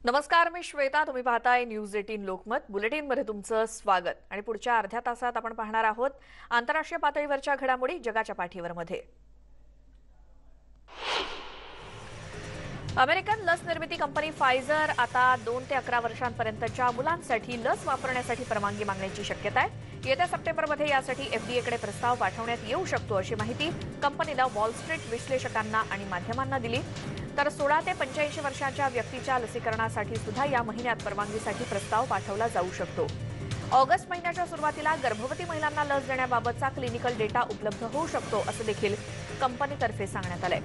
नमस्कार, मी श्वेता. तुम्ही पाहताय न्यूज 18 लोकमत बुलेटिनमध्ये तुमचं स्वागत. आणि पुढच्या अर्ध्या तासात आपण पाहणार आहोत आंतरराष्ट्रीय पातळीवरच्या घडामोडी जगाच्या पाठीवर मध्ये. अमेरिकन लस निर्मिती कंपनी फायझर आता 2 ते 11 वर्षांपर्यंतच्या मुलांसाठी लस वापरण्यासाठी परवानगी मागण्याची शक्यता आहे. येत्या सप्टेंबरमध्ये यासाठी एफडीएकडे प्रस्ताव पाठवण्यात येऊ शकतो अशी माहिती कंपनीला वॉल स्ट्रीट विश्लेषकांना आणि माध्यमांना दिली. तर 16 ते 85 वर्षांच्या व्यक्तीच्या लसीकरणासाठी सुद्धा या महिन्यात परवानगीसाठी प्रस्ताव पाठवला जाऊ शकतो. ऑगस्ट महिन्याच्या सुरुवातीला गर्भवती महिलांना लस देण्याबाबतचा क्लिनिकल डेटा उपलब्ध होऊ शकतो असं देखील कंपनीतर्फे सांगण्यात आलंय.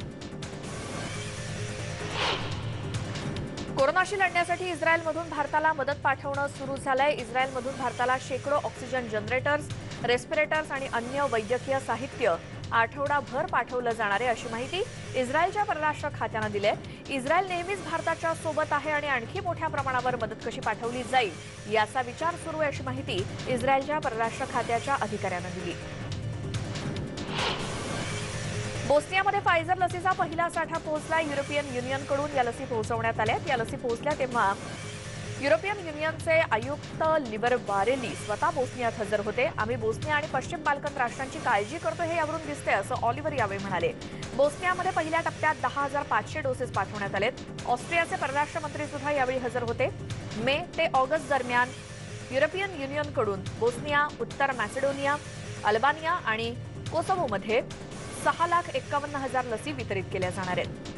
कोरोनाशी लढण्यासाठी इस्रायलमधून भारताला मदत पाठवणं सुरू झालंय. इस्रायलमधून भारताला शेकडो ऑक्सिजन जनरेटर्स, रेस्पिरेटर्स आणि अन्य वैद्यकीय साहित्य आठवडाभर पाठवलं जाणार आहे अशी माहिती इस्रायलच्या परराष्ट्र खात्यानं दिली आहे. इस्रायल नेहमीच भारताच्या सोबत आहे आणि आणखी मोठ्या प्रमाणावर मदत कशी पाठवली जाईल याचा विचार सुरू आहे अशी माहिती इस्रायलच्या परराष्ट्र खात्याच्या अधिकाऱ्यानं दिली. बोस्नियामध्ये फायझर लसीचा पहिला साठा पोहोचला. युरोपियन युनियनकडून या लसी पोहोचवण्यात आल्या. या लसी पोहोचल्या तेव्हा युरोपियन युनियनचे आयुक्त लिबर बारेली स्वतः बोस्नियात हजर होते. आम्ही बोस्निया आणि पश्चिम बाल्कन राष्ट्रांची काळजी करतो हे यावरून दिसते असं ऑलिव्हर यावेळी म्हणाले. बोस्नियामध्ये पहिल्या टप्प्यात 10,500 डोसेस पाठवण्यात आलेत. ऑस्ट्रियाचे परराष्ट्र मंत्री सुद्धा यावेळी हजर होते. मे ते ऑगस्ट दरम्यान युरोपियन युनियनकडून बोस्निया, उत्तर मॅसेडोनिया, अल्बानिया आणि कोसोव्होमध्ये 6,51,000 लसी वितरित केल्या जाणार आहेत.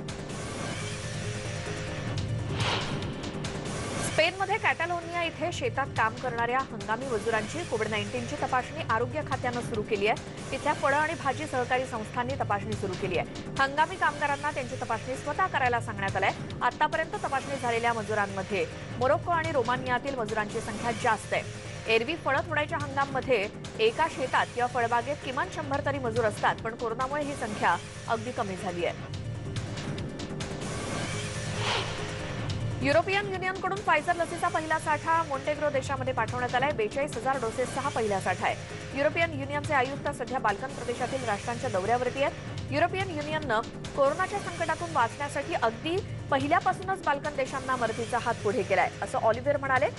स्पेनमध्ये कॅटालोनिया इथे शेतात काम करणाऱ्या हंगामी मजुरांची कोविड-19ची तपासणी आरोग्य खात्यानं सुरू केली आहे. तिथल्या फळं आणि भाजी सहकारी संस्थांनी तपासणी सुरू केली आहे. हंगामी कामगारांना त्यांची तपासणी स्वतः करायला सांगण्यात आलंय. आतापर्यंत तपासणी झालेल्या मजुरांमध्ये मोरोक्को आणि रोमानियातील मजुरांची संख्या जास्त आहे. एरवी फळं तोडायच्या हंगाममध्ये एका शेतात किंवा फळबागेत किमान 100 तरी मजूर असतात, पण कोरोनामुळे ही संख्या अगदी कमी झाली आहे. युरोपियन युनियनकडून फायझर लसीचा पहिला साठा मॉन्टेग्रो देशामध्ये पाठवण्यात आलाय. 42,000 डोसेसचा हा पहिला साठा आहे. युरोपियन युनियनचे आयुक्त सध्या बाल्कन प्रदेशातील राष्ट्रांच्या दौऱ्यावरती आहेत. युरोपियन युनियननं कोरोनाच्या संकटातून वाचण्यासाठी अगदी पहिल्यापासूनच बाल्कन देशांना मदतीचा हात पुढे केलाय असं ऑलिव्हर म्हणाले.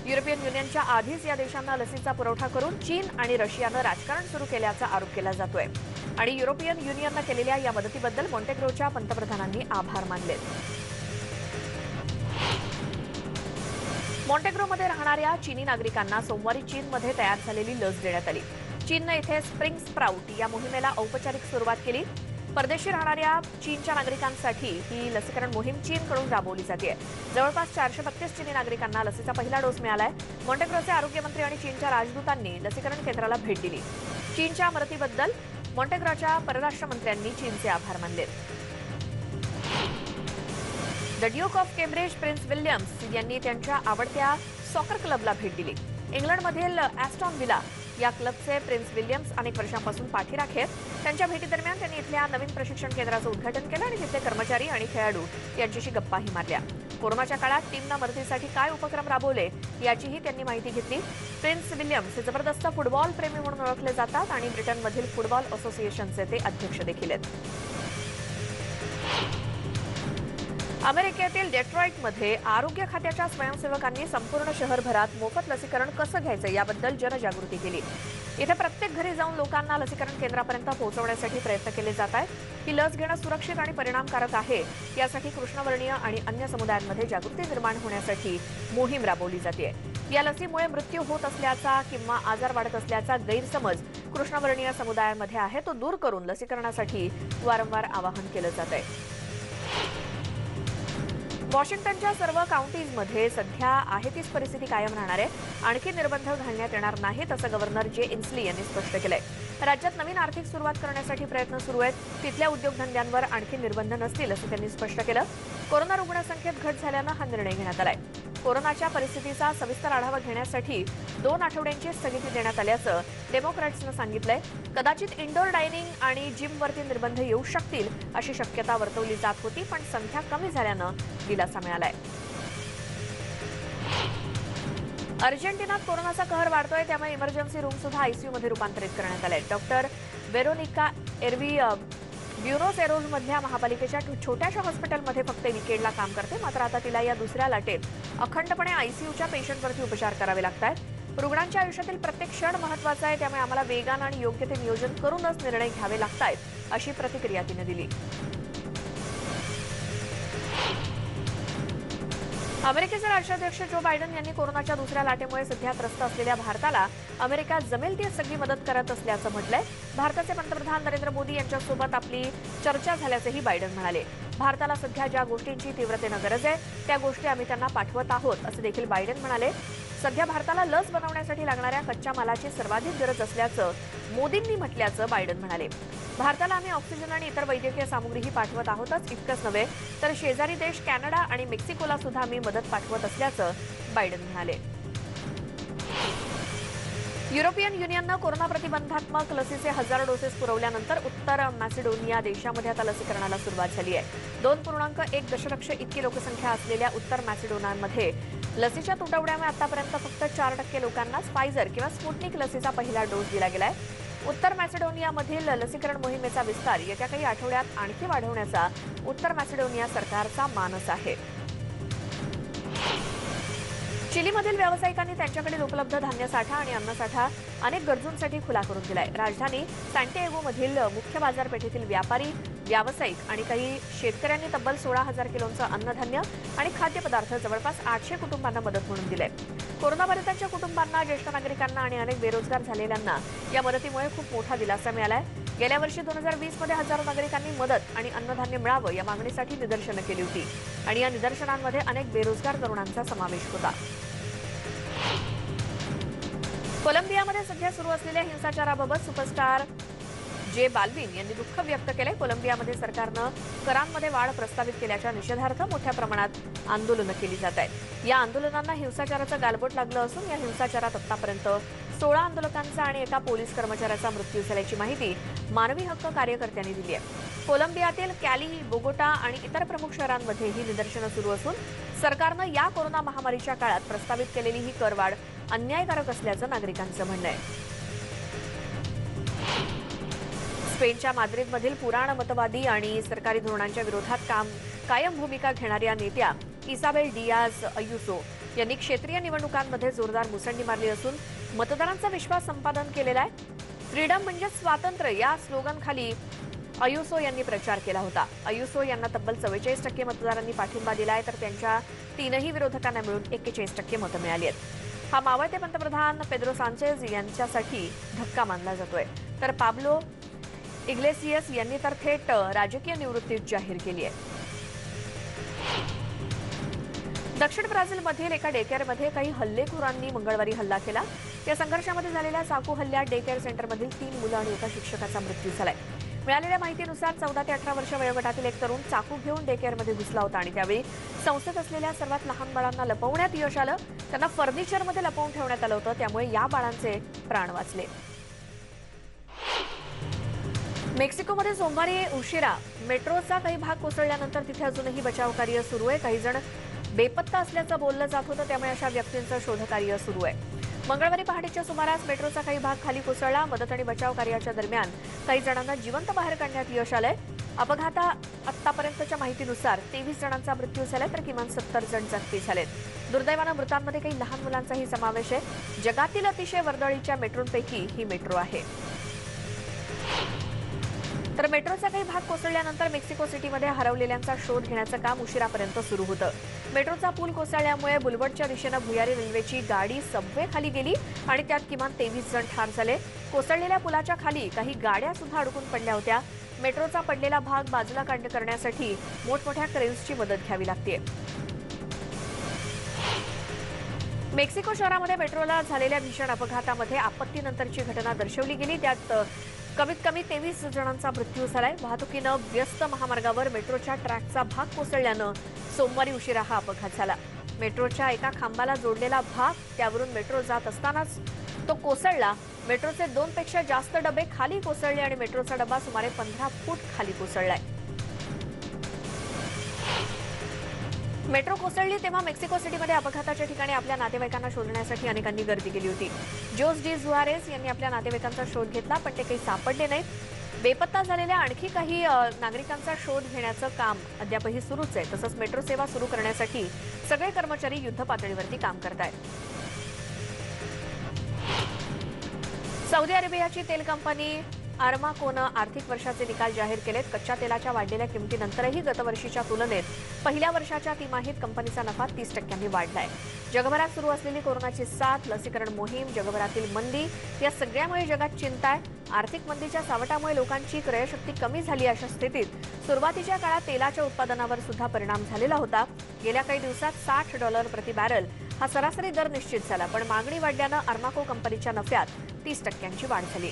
युरोपियन युनियनच्या आधीच या देशांना लसीचा पुरवठा करून चीन आणि रशियानं राजकारण सुरू केल्याचा आरोप केला जातोय. आणि युरोपियन युनियननं केलेल्या या मदतीबद्दल मॉन्टेग्रोच्या पंतप्रधानांनी आभार मानले. मॉन्टेग्रोमध्ये राहणाऱ्या चीनी नागरिकांना सोमवारी चीनमध्ये तयार झालेली लस देण्यात आली. चीननं इथे स्प्रिंग स्प्राउट या मोहिमेला औपचारिक सुरुवात केली. परदेशी राहणाऱ्या चीनच्या नागरिकांसाठी ही लसीकरण मोहीम चीनकडून राबवली जाते. जवळपास 432 चीनी नागरिकांना लसीचा पहिला डोस मिळालाय. मॉन्टेग्रोचे आरोग्यमंत्री आणि चीनच्या राजदूतांनी लसीकरण केंद्राला भेट दिली. चीनच्या मदतीबद्दल मॉन्टेग्रोच्या परराष्ट्र मंत्र्यांनी चीनचे आभार मानले. The Duke of Cambridge prince Williams यांनी त्यांच्या आवडत्या सॉकर क्लबला भेट दिली. इंग्लंडमधील ॲस्टॉन विला या क्लबचे प्रिन्स विल्यम्स अनेक वर्षांपासून पाठीराखे आहेत. त्यांच्या भेटीदरम्यान त्यांनी इथल्या नवीन प्रशिक्षण केंद्राचं उद्घाटन केलं आणि तिथले कर्मचारी आणि खेळाडू यांच्याशी गप्पाही मारल्या. कोरोनाच्या काळात टीमनं मदतीसाठी काय उपक्रम राबवले याचीही त्यांनी माहिती घेतली. प्रिन्स विल्यम्स हे जबरदस्त फुटबॉल प्रेमी म्हणून ओळखले जातात आणि ब्रिटनमधील फुटबॉल असोसिएशनचे ते अध्यक्ष देखील आहेत. अमेरिकेतील डेट्रॉईटमध्ये आरोग्य खात्याच्या स्वयंसेवकांनी संपूर्ण शहरभरात मोफत लसीकरण कसं घ्यायचं याबद्दल जनजागृती केली. इथे प्रत्येक घरी जाऊन लोकांना लसीकरण केंद्रापर्यंत पोहोचवण्यासाठी प्रयत्न केले जात आहेत. ही लस घेणं सुरक्षित आणि परिणामकारक आहे यासाठी कृष्णवर्णीय आणि अन्य समुदायांमध्ये जागृती निर्माण होण्यासाठी मोहीम राबवली जाते. या लसीमुळे मृत्यू होत असल्याचा किंवा आजार वाढत असल्याचा गैरसमज कृष्णवर्णीय समुदायामध्ये आहे तो दूर करून लसीकरणासाठी वारंवार आवाहन केलं जात आहे. वॉशिंग्टनच्या सर्व काउंटीजमध्ये सध्या आहे तीच परिस्थिती कायम राहणार आहे. आणखी निर्बंध घालण्यात येणार नाहीत असं गव्हर्नर जे इन्स्ली यांनी स्पष्ट केलंय. राज्यात नवीन आर्थिक सुरुवात करण्यासाठी प्रयत्न सुरू आहेत. तिथल्या उद्योगधंद्यांवर आणखी निर्बंध नसतील असं त्यांनी स्पष्ट केलं. कोरोना रुग्णसंख्येत घट झाल्यानं हा निर्णय घेण्यात आलाय. कोरोनाच्या परिस्थितीचा सविस्तर आढावा घेण्यासाठी 2 आठवड्यांची स्थगिती देण्यात आल्याचं डेमोक्रॅट्सनं सांगितलंय. कदाचित इंडोर डायनिंग आणि जिमवरती निर्बंध येऊ शकतील अशी शक्यता वर्तवली जात होती, पण संख्या कमी झाल्यानं दिलासा मिळालाय. अर्जेंटिनात कोरोनाचा कहर वाढतोय त्यामुळे इमर्जन्सी रूम सुद्धा आयसीयू मध्ये रूपांतरित करण्यात आले. डॉक्टर वेरोनिका एरवी ब्युनोस एरोजमधल्या महापालिकेच्या छोट्याशा हॉस्पिटलमध्ये फक्त विकेंडला काम करते. मात्र आता तिला या दुसऱ्या लाटेत अखंडपणे आयसीयूच्या पेशंटवरती उपचार करावे लागतात. रुग्णांच्या आयुष्यातील प्रत्येक क्षण महत्त्वाचा आहे, त्यामुळे आम्हाला वेगानं आणि योग्य ते नियोजन करूनच निर्णय घ्यावे लागतात, अशी प्रतिक्रिया तिने दिली. अमेरिकेचे राष्ट्राध्यक्ष जो बायडन यांनी कोरोनाच्या दुसऱ्या लाटेमुळे सध्या त्रस्त असलेल्या भारताला अमेरिका जमेल ती सगळी मदत करत असल्याचं म्हटलंय. भारताचे पंतप्रधान नरेंद्र मोदी यांच्यासोबत आपली चर्चा झाल्याचंही बायडन म्हणाले. भारताला सध्या ज्या गोष्टींची तीव्रतेनं गरज आहे त्या गोष्टी आम्ही त्यांना पाठवत आहोत, असं देखील बायडन म्हणाले. सध्या भारताला लस बनवण्यासाठी लागणाऱ्या कच्च्या मालाची सर्वाधिक गरज असल्याचं मोदींनी म्हटल्याचं बायडन म्हणाले. भारताला आम्ही ऑक्सिजन आणि इतर वैद्यकीय सामुग्रीही पाठवत आहोतच, इतकंच नव्हे तर शेजारी देश कॅनडा आणि मेक्सिकोला सुद्धा आम्ही मदत पाठवत असल्याचं बायडन म्हणाले. युरोपियन युनियननं कोरोना प्रतिबंधात्मक लसीचे 1000 डोसेस पुरवल्यानंतर उत्तर मॅसिडोनिया देशामध्ये आता लसीकरणाला सुरुवात झाली आहे. 2.1 दशलक्ष इतकी लोकसंख्या असलेल्या उत्तर मॅसिडोनियामध्ये लसीच्या तुटवड्यामुळे आतापर्यंत फक्त 4% लोकांनाच फायझर किंवा स्पुटनिक लसीचा पहिला डोस दिला गेलाय. उत्तर मॅसिडोनियामधील लसीकरण मोहिमेचा विस्तार येत्या काही आठवड्यात आणखी वाढवण्याचा उत्तर मॅसिडोनिया सरकारचा मानस आहे. चिलीमधील व्यावसायिकांनी त्यांच्याकडील उपलब्ध धान्य साठा आणि अन्नसाठा अनेक गरजूंसाठी खुला करून दिलाय. राजधानी सॅन्टिएगोमधील मुख्य बाजारपेठेतील व्यापारी, व्यावसायिक आणि काही शेतकऱ्यांनी तब्बल 16,000 किलोंचं अन्नधान्य आणि खाद्यपदार्थ जवळपास 800 कुटुंबांना मदत म्हणून दिले. कोरोनाबाधितांच्या कुटुंबांना, ज्येष्ठ नागरिकांना आणि अनेक बेरोजगार झालेल्यांना या मदतीमुळे खूप मोठा दिलासा मिळालाय. गेल्या वर्षी 2020 मध्ये हजारो नागरिकांनी मदत आणि अन्नधान्य मिळावं या मागणीसाठी निदर्शनं केली होती आणि या निदर्शनांमध्ये अनेक बेरोजगार तरुणांचा समावेश होता. कोलंबियामध्ये सध्या सुरू असलेल्या हिंसाचाराबाबत सुपरस्टार जे बाल्विन यांनी दुःख व्यक्त केलंय. कोलंबियामध्ये सरकारनं करांमध्ये वाढ प्रस्तावित केल्याच्या निषेधार्थ मोठ्या प्रमाणात आंदोलनं केली जात आहेत. या आंदोलनांना हिंसाचाराचं गालबोट लागलं असून या हिंसाचारात आतापर्यंत 16 आंदोलकांचा आणि एका पोलीस कर्मचाऱ्याचा मृत्यू झाल्याची माहिती मानवी हक्क कार्यकर्त्यांनी दिली आहे. कोलंबियातील कॅली, बोगोटा आणि इतर प्रमुख शहरांमध्ये ही निदर्शनं सुरू असून सरकारनं या कोरोना महामारीच्या काळात प्रस्तावित केलेली ही करवाढ अन्यायकारक असल्याचं नागरिकांचं म्हणणं आहे. स्पेनच्या माद्रिदमधील पुराण मतवादी आणि सरकारी धोरणांच्या विरोधात कायम भूमिका घेणाऱ्या नेत्या इसाबेल डियाज अयुसो यांनी क्षेत्रीय निवडणुकांमध्ये जोरदार मुसंडी मारली असून मतदारांचा विश्वास संपादन केलेला आहे. फ्रीडम म्हणजे स्वातंत्र्य या स्लोगनखाली अयुसो यांनी प्रचार केला होता. अयुसो यांना तब्बल 44% मतदारांनी पाठिंबा दिलाय, तर त्यांच्या 3 विरोधकांना मिळून 41% मतं मिळाली आहेत. हा मावळते पंतप्रधान पेद्रो सांचेज यांच्यासाठी धक्का मानला जातोय, तर पाब्लो इग्लेसियस यांनी तर थेट राजकीय निवृत्ती जाहीर केली आहे. दक्षिण ब्राझीलमधील एका डेकेअरमध्ये काही हल्लेखोरांनी मंगळवारी हल्ला केला. या संघर्षामध्ये झालेल्या चाकू हल्ल्यात डेकेअर सेंटरमधील 3 मुलं आणि एका शिक्षकाचा मृत्यू झालाय. मिळालेल्या माहितीनुसार 14 ते 18 वर्ष वयोगटातील एक तरुण चाकू घेऊन डेकेअरमध्ये घुसला होता आणि त्यावेळी संस्थेत असलेल्या सर्वात लहान बाळांना लपवण्यात यश आलं. त्यांना फर्निचरमध्ये लपवून ठेवण्यात आलं होतं, त्यामुळे या बाळांचे प्राण वाचले. मेक्सिकोमध्ये सोमवारी उशिरा मेट्रोचा काही भाग कोसळल्यानंतर तिथे अजूनही बचावकार्य सुरू आहे. काही जण बेपत्ता असल्याचं बोललं जात होतं, त्यामुळे अशा व्यक्तींचं शोधकार्य सुरू आहे. मंगळवारी पहाटेच्या सुमारास मेट्रोचा काही भाग खाली कोसळला. मदत आणि बचाव कार्याच्या दरम्यान काही जणांना जिवंत बाहेर काढण्यात यश आलंय. अपघातात आतापर्यंतच्या माहितीनुसार 23 जणांचा मृत्यू झालाय, तर किमान 70 जण जखमी झालेत. दुर्दैवानं मृतांमध्ये काही लहान मुलांचाही समावेश आहे. जगातील अतिशय वर्दळीच्या मेट्रोंपैकी ही मेट्रो आहे. तर मेट्रोचा काही भाग कोसळल्यानंतर मेक्सिको सिटीमध्ये हरवलेल्यांचा शोध घेण्याचं काम उशिरापर्यंत सुरू होतं. मेट्रोचा पूल कोसळल्यामुळे बुलवर्डच्या दिशेनं भुयारी रेल्वेची गाडी सबवे खाली गेली आणि त्यात किमान 23 जण ठार झाले. कोसळलेल्या पुलाच्या खाली काही गाड्या सुद्धा अडकून पडल्या होत्या. मेट्रोचा पडलेला भाग बाजूला करण्यासाठी मोठमोठ्या क्रेन्सची मदत घ्यावी लागते. मेक्सिको शहरामध्ये मेट्रोला झालेल्या भीषण अपघातामध्ये आपत्तीनंतरची घटना दर्शवली गेली. त्यात कमीत कमी 23 जणांचा मृत्यू झालाय. वाहतुकीनं व्यस्त महामार्गावर मेट्रोच्या ट्रॅकचा भाग कोसळल्यानं सोमवारी उशिरा हा अपघात झाला. मेट्रोच्या एका खांबाला जोडलेला भाग, त्यावरून मेट्रो जात असतानाच तो कोसळला. मेट्रोचे 2 पेक्षा जास्त डबे खाली कोसळले आणि मेट्रोचा डबा सुमारे 15 फूट खाली कोसळलाय. मेट्रो कोसळली तेव्हा मेक्सिको सिटीमध्ये अपघाताच्या ठिकाणी आपल्या नातेवाईकांना शोधण्यासाठी अनेकांनी गर्दी केली होती. जोस डी जुआरेस यांनी आपल्या नातेवाईकांचा शोध घेतला, पण ते काही सापडले नाहीत. बेपत्ता झालेल्या आणखी काही नागरिकांचा शोध घेण्याचं काम अद्यापही सुरूच आहे. तसंच मेट्रो सेवा सुरू करण्यासाठी सगळे कर्मचारी युद्धपातळीवरती काम करतायत. सौदी अरेबियाची तेल कंपनी आरमाकोनं आर्थिक वर्षाचे निकाल जाहीर केलेत. कच्च्या तेलाच्या वाढलेल्या किमतीनंतरही गतवर्षीच्या तुलनेत पहिल्या वर्षाच्या तिमाहीत कंपनीचा नफा 30% वाढलाय. जगभरात सुरू असलेली कोरोनाची साथ, लसीकरण मोहीम, जगभरातील मंदी या सगळ्यामुळे जगात चिंता आहे. आर्थिक मंदीच्या सावटामुळे लोकांची क्रयशक्ती कमी झाली. अशा स्थितीत सुरुवातीच्या काळात तेलाच्या उत्पादनावर सुद्धा परिणाम झालेला होता. गेल्या काही दिवसात $60 प्रति बॅरल हा सरासरी दर निश्चित झाला. पण मागणी वाढल्यानं आर्माको कंपनीच्या नफ्यात 30% वाढ झाली.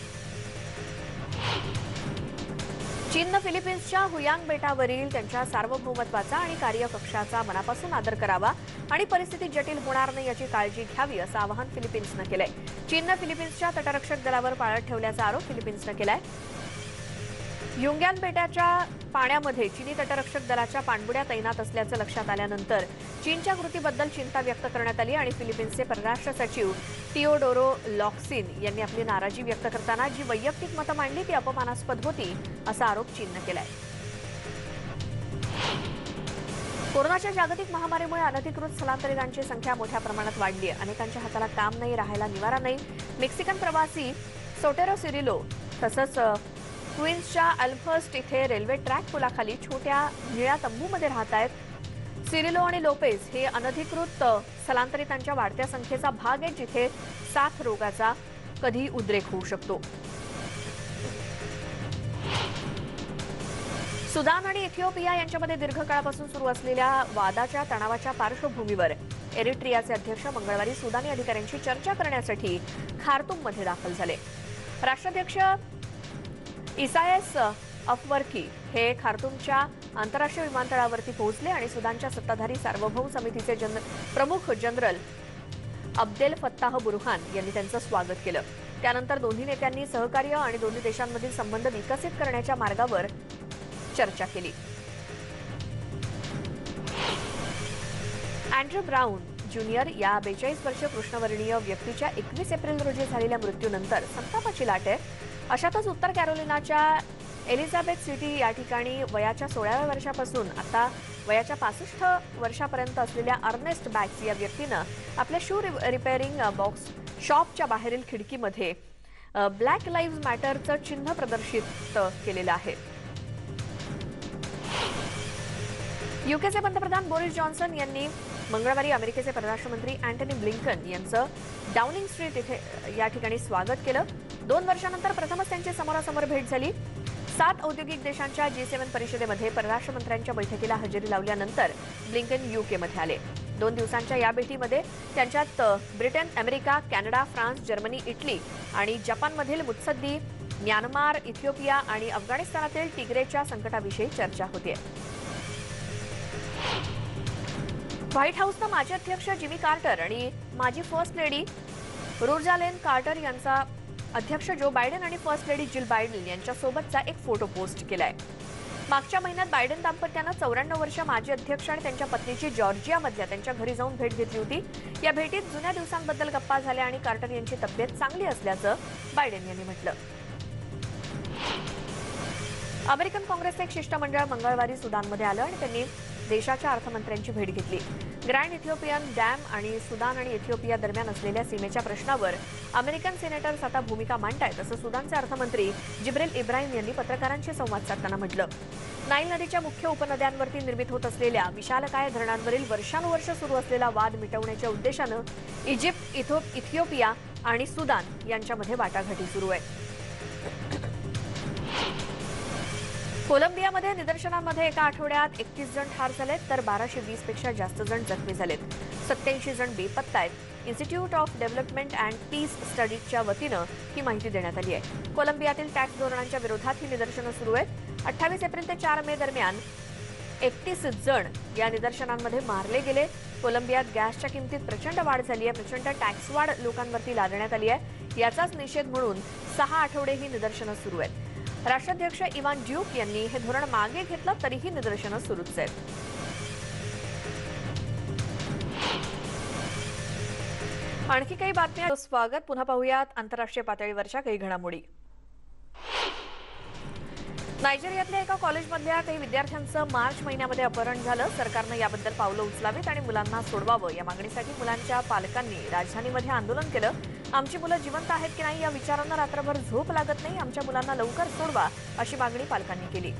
चीननं फिलिपिन्सच्या हुयांग बेटावरील त्यांच्या सार्वभौमत्वाचा आणि कार्यकक्षाचा मनापासून आदर करावा आणि परिस्थिती जटिल होणार नाही याची काळजी घ्यावी असं आवाहन फिलिपिन्सनं केलंय. चीननं फिलिपिन्सच्या तटरक्षक दलावर पाळत ठेवल्याचा आरोप फिलिपिन्सनं केलाय. युंग्यान बेटाच्या पाण्यामध्ये चीनी तटरक्षक दलाच्या पाणबुड्या तैनात असल्याचं लक्षात आल्यानंतर चीनच्या कृतीबद्दल चिंता व्यक्त करण्यात आली आणि फिलिपिन्सचे परराष्ट्र सचिव टिओडोरो लॉक्सिन यांनी आपली नाराजी व्यक्त करताना जी वैयक्तिक मतं मांडली ती अपमानास्पद होती असा आरोप चीननं केलाय. कोरोनाच्या जागतिक महामारीमुळे अनधिकृत स्थलांतरितांची संख्या मोठ्या प्रमाणात वाढली आहे. अनेकांच्या हाताला काम नाही, राहायला निवारा नाही. मेक्सिकन प्रवासी सोटेरो सिरिलो तसंच क्वीन्सच्या अल्फर्स्ट इथे रेल्वे ट्रॅक पुलाखाली छोट्या निळ्या तंबूमध्ये राहत आहेत. सिरिलो आणि लोपेज हे अनधिकृत स्थलांतरितांच्या वाढत्या संख्येचा भाग आहे, जिथे साथ रोगाचा कधी उद्रेक होऊ शकतो. सुदान आणि इथिओपिया यांच्यामध्ये दीर्घकाळापासून सुरू असलेल्या वादाच्या तणावाच्या पार्श्वभूमीवर एरिट्रियाचे अध्यक्ष मंगळवारी सुदानी अधिकाऱ्यांशी चर्चा करण्यासाठी खार्तूममध्ये दाखल झाले. राष्ट्राध्यक्ष इसायास अफवर्की हे खार्तूमच्या आंतरराष्ट्रीय विमानतळावरती पोहोचले आणि सुदानच्या सत्ताधारी सार्वभौम समितीचे प्रमुख जनरल अब्देल फत्ताह बुरहान यांनी त्यांचं स्वागत केलं. त्यानंतर दोन्ही नेत्यांनी सहकार्य आणि दोन्ही देशांमधील संबंध विकसित करण्याच्या मार्गावर चर्चा केली. अँड्रू ब्राउन ज्युनियर या 42 वर्षीय कृष्णवर्णीय व्यक्तीच्या 21 एप्रिल रोजी झालेल्या मृत्यूनंतर संतापाची लाट आहे. अशातच उत्तर कॅरोलिनाच्या एलिझाबेथ सिटी या ठिकाणी वयाच्या 16व्या वर्षापासून आता वयाच्या 65 वर्षापर्यंत असलेल्या अर्नेस्ट बॅक्स या व्यक्तीनं आपल्या शू रिपेअरिंग बॉक्स शॉपच्या बाहेरील खिडकीमध्ये ब्लॅक लाईव्ह मॅटरचं चिन्ह प्रदर्शित केलेलं आहे. यूकेचे पंतप्रधान बोरिस जॉन्सन यांनी मंगळवारी अमेरिकेचे परराष्ट्र मंत्री अँटनी ब्लिंकन यांचं डाउनिंग स्ट्रीट इथे या ठिकाणी स्वागत केलं. 2 वर्षांनंतर प्रथमच त्यांची समोरासमोर भेट झाली. 7 औद्योगिक देशांच्या G7 परिषदेमध्ये परराष्ट्र मंत्र्यांच्या बैठकीला हजेरी लावल्यानंतर ब्लिंकन यूकेमध्ये आले. 2 दिवसांच्या या भेटीमध्ये त्यांच्यात Britain, America, Canada, France, Germany, Italy आणि जपानमधील मुत्सद्दी, म्यानमार, इथिओपिया आणि अफगाणिस्तानातील टिग्रेच्या संकटाविषयी चर्चा होते. व्हाईट हाऊसनं माजी अध्यक्ष जिमी कार्टर आणि माजी फर्स्ट लेडी रोजालेन कार्टर यांचा अध्यक्ष जो बायडेन आणि फर्स्ट लेडी जिल बायडेन यांच्यासोबतचा एक फोटो पोस्ट केलाय. मागच्या महिन्यात बायडेन दाम्पत्यानं 94 वर्ष माजी अध्यक्ष आणि त्यांच्या पत्नीची जॉर्जियामधल्या त्यांच्या घरी जाऊन भेट घेतली होती. या भेटीत जुन्या दिवसांबद्दल गप्पा झाल्या आणि कार्टर यांची तब्येत चांगली असल्याचं बायडेन यांनी म्हटलं. अमेरिकन काँग्रेसचे एक शिष्टमंडळ मंगळवारी सुदानमध्ये आलं आणि त्यांनी देशाच्या अर्थमंत्र्यांची भेट घेतली. ग्रँड इथिओपियन डॅम आणि सुदान आणि इथिओपिया दरम्यान असलेल्या सीमेच्या प्रश्नावर अमेरिकन सेनेटर्स आता भूमिका मांडतायत असं सुदानचे अर्थमंत्री जिब्रेल इब्राहिम यांनी पत्रकारांशी संवाद साधताना म्हटलं. नाईल नदीच्या मुख्य उपनद्यांवरती निर्मित होत असलेल्या विशालकाय धरणांवरील वर्षानुवर्ष सुरू असलेला वाद मिटवण्याच्या उद्देशानं इजिप्त, इथिओपिया आणि सुदान यांच्यामध्ये वाटाघाटी सुरू आहे. कोलंबियामध्ये निदर्शनांमध्ये एका आठवड्यात 31 जण ठार झालेत तर 1220 पेक्षा जास्त जण जखमी झालेत. 87 जण बेपत्ता आहेत. Institute of development and peace स्टडीजच्या वतीनं ही माहिती देण्यात आली आहे. कोलंबियातील टॅक्स धोरणांच्या विरोधात ही निदर्शनं सुरू आहेत. 28 एप्रिल ते 4 मे दरम्यान 31 जण या निदर्शनांमध्ये मारले गेले. कोलंबियात गॅसच्या किमतीत प्रचंड वाढ झाली आहे. प्रचंड टॅक्स वाढ लोकांवरती लादण्यात आली आहे. याचाच निषेध म्हणून 6 आठवडे ही निदर्शनं सुरू आहेत. राष्ट्राध्यक्ष इवान ड्यूक यांनी हे धोरण मागे घेतलं तरीही निदर्शनं सुरूच आहेत. आणखी काही बातम्या. स्वागत. पुन्हा पाहूयात आंतरराष्ट्रीय पातळीवरच्या काही घडामोडी. नायजेरियातल्या एका कॉलेजमधल्या काही विद्यार्थ्यांचं मार्च महिन्यामध्ये अपहरण झालं. सरकारनं याबद्दल पावलं उचलावीत आणि मुलांना सोडवावं या मागणीसाठी मुलांच्या पालकांनी राजधानीमध्ये आंदोलन केलं. आमची मुलं जिवंत आहेत की नाही या विचारांना रात्रभर झोप लागत नाही. आमच्या मुलांना लवकर सोडवा अशी मागणी पालकांनी केली.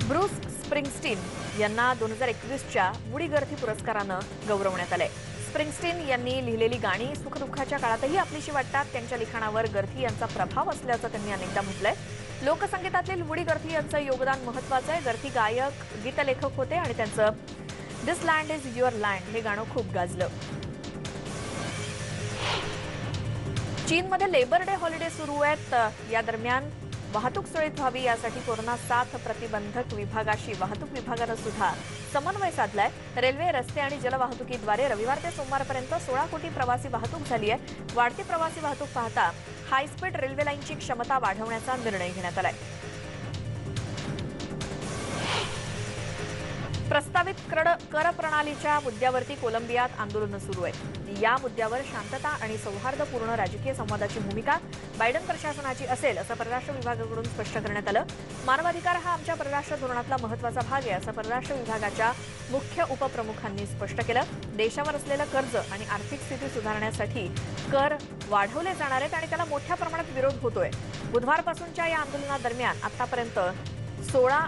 ब्रूस स्प्रिंगस्टीन यांना 2021च्या वुडी गर्थी पुरस्कारानं गौरवण्यात आलंय. स्प्रिंगस्टीन यांनी लिहिलेली गाणी सुखदुःखाच्या काळातही आपलीशी वाटतात. त्यांच्या लिखाणावर गर्थी यांचा प्रभाव असल्याचं त्यांनी अनेकदा म्हटलंय. लोकसंगीतातील वुडी गर्थी यांचं योगदान महत्त्वाचं आहे. गर्थी गायक, गीतलेखक होते आणि त्यांचं दिस लँड इज युअर लँड हे गाणं खूप गाजलं. चीनमध्ये लेबर डे हॉलिडे सुरू आहेत. या दरम्यान वाहतूक सुरळीत व्हावी यासाठी कोरोना साथ प्रतिबंधक विभागाशी वाहतूक विभागानं सुद्धा समन्वय साधलाय. रेल्वे, रस्ते आणि जलवाहतुकीद्वारे रविवार ते सोमवारपर्यंत 16 कोटी प्रवासी वाहतूक झाली आहे. वाढती प्रवासी वाहतूक पाहता हायस्पीड रेल्वे लाईनची क्षमता वाढवण्याचा निर्णय घेण्यात आलाय. प्रस्तावित कर प्रणालीच्या मुद्द्यावरती कोलंबियात आंदोलनं सुरू आहेत. या मुद्द्यावर शांतता आणि सौहार्दपूर्ण राजकीय संवादाची भूमिका बायडन प्रशासनाची असेल असं परराष्ट्र विभागाकडून स्पष्ट करण्यात आलं. मानवाधिकार हा आमच्या परराष्ट्र धोरणातला महत्त्वाचा भाग आहे असं परराष्ट्र विभागाच्या मुख्य उपप्रमुखांनी स्पष्ट केलं. देशावर असलेलं कर्ज आणि आर्थिक स्थिती सुधारण्यासाठी कर वाढवले जाणार आहेत आणि त्याला मोठ्या प्रमाणात विरोध होतोय. बुधवारपासूनच्या या आंदोलनादरम्यान आतापर्यंत 16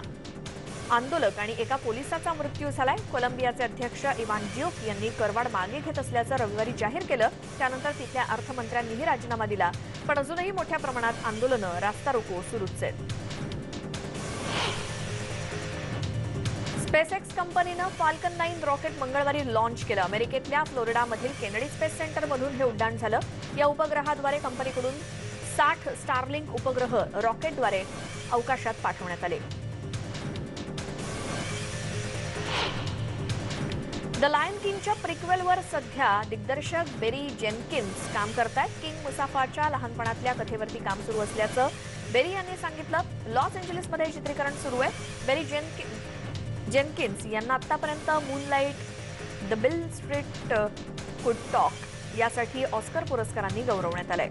आंदोलक आणि एका पोलिसाचा मृत्यू झालाय. कोलंबियाचे अध्यक्ष इवान ड्यूक यांनी करवाढ मागे घेत असल्याचं रविवारी जाहीर केलं. त्यानंतर तिथल्या अर्थमंत्र्यांनीही राजीनामा दिला. पण अजूनही मोठ्या प्रमाणात आंदोलनं, रास्ता रोको सुरूच आहेत. स्पेसएक्स कंपनीनं फाल्कन 9 रॉकेट मंगळवारी लॉन्च केलं. अमेरिकेतल्या फ्लोरिडामधील केनेडी स्पेस सेंटरमधून हे उड्डाण झालं. या उपग्रहाद्वारे कंपनीकडून 60 स्टारलिंक उपग्रह रॉकेटद्वारे अवकाशात पाठवण्यात आले. द लायन किंगच्या प्रिक्वेलवर सध्या दिग्दर्शक बेरी जेनकिन्स काम करतायत. किंग मुसाफाच्या लहानपणातल्या कथेवरती काम सुरू असल्याचं बेरी यांनी सांगितलं. लॉस एंजेलिसमध्ये चित्रीकरण सुरू आहे. बेरी जेनकिन्स यांना आतापर्यंत मूनलाइट, द बिल स्ट्रीट कुड टॉक यासाठी ऑस्कर पुरस्कारांनी गौरवण्यात आलंय.